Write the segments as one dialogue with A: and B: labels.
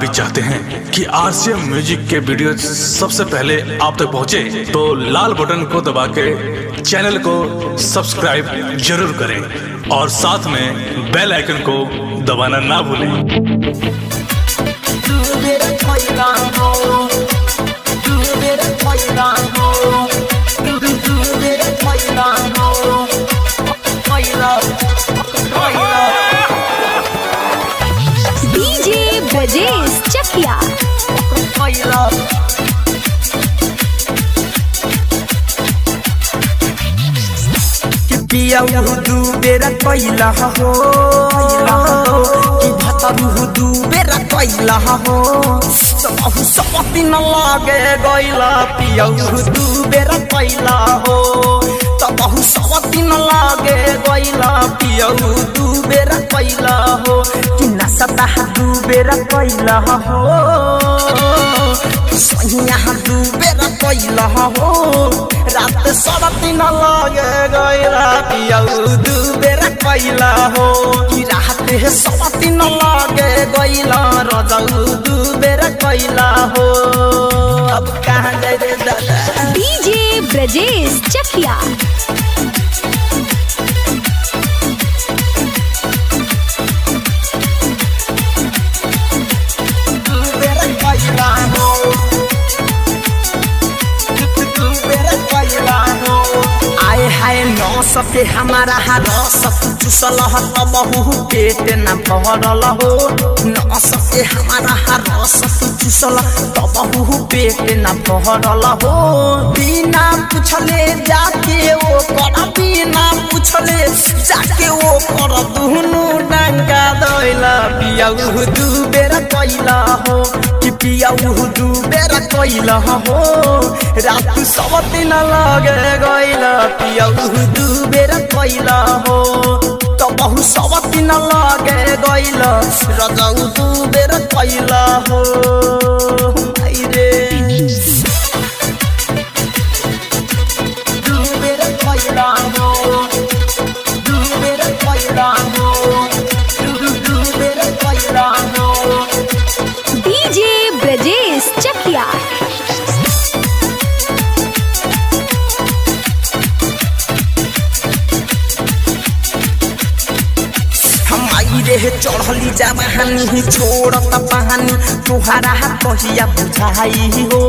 A: भी चाहते हैं कि आरसीएम म्यूजिक के वीडियो सबसे पहले आप तक पहुंचे तो लाल बटन को दबा के चैनल को सब्सक्राइब जरूर करें और साथ में बेल आइकन को दबाना ना भूलें।
B: ब्रजेश चकिया
C: पिया दू बेरा कैला हो कि भतरू दू बेरा कैला हो सबहु सपति न लागे गैला पिया दू बेरा कैला हो तबहु सपति न लागे गैला पिया दू बेरा कैला हो कि नसता दू बेरा कैला हो सोनिया दू बेरा कैला हो रात सपति न लागे गैला पिया दू बेरा कैला हो कि रात सपति न लागे गैला रजऊ दू बेरा कैला हो। अब कहाँ जाए रे दादा
B: डीजे ब्रजेश चकिया
C: हाय न सके हमारा रस चूसल तबहु पेट न भरल हो न सके हमारा रस चूसल तबहु पेट न भरल हो बिना पूछले जाके वो कर बिना पूछले जाके वो कर दुनु डंगा दैला पिया दू बेरा कैला हो कि पिया दू बेरा कैला हो रात सब दिन लगे गैला पिया दू बेरा कैला हो तबहु सब दिन लगे गैला रजऊ दू बेरा कैला हो। रे दू बेरा कैला हो दू बेरा कैला हो दू बेरा कैला हो।
B: डीजे ब्रजेश चकिया
C: रे चढ़ली जवानी छोड़त पानी तुहरा कहिया बुझाई हो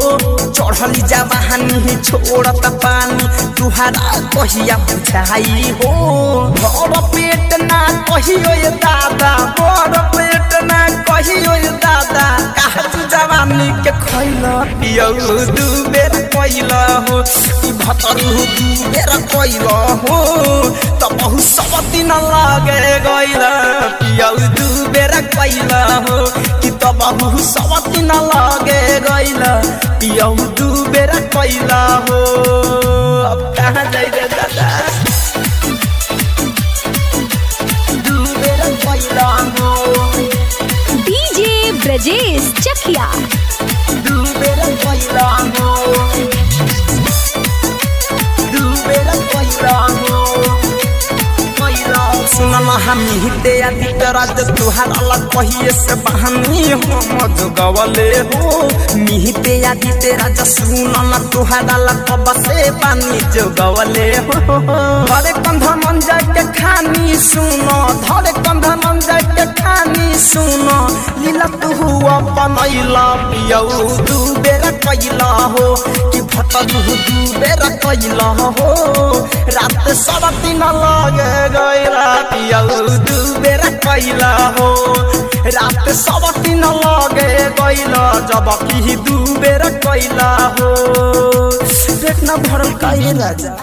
C: चढ़ली जवानी छोड़त पानी तुहरा कहिया बुझाई हो बड़ पेट ना कहियो दादा बड़ पेट ना कहियो दादा कहा तू जवानी के खैला पिया दू बेरा कैला हो भतरू दू बेरा कैला हो तबहु सब दिन लागे गैला पिया दू बेरा कैला हो कि तबहु सब दिन लागे गैला पिया दू बेरा कैला हो। अब कहाँ जाए रे दादा दू बेरा कैला हो
B: डीजे ब्रजेश चकिया
C: दू बेरा कैला हो दू बेरा कैला हो। सुनल हमी ते राज तुहार अलग कहिए से बहानी हम जोगवले हो मिहिते आदिते राज सुनल तुहार अलग कब से पानी जोगवले हो धरे कंध मंजा के खानी सुनो धरे कंध मंजा के खानी सुनो लीला तू बनैला पिया दू बेरा कैला हो कि भतरू दू बेरा कैला हो रात सब दिन लगे गैला पिया दू बेरा कैला हो रात सब दिन लगे गैला जब कि दू बेरा कैला हो पेट न भरल काहे राजा।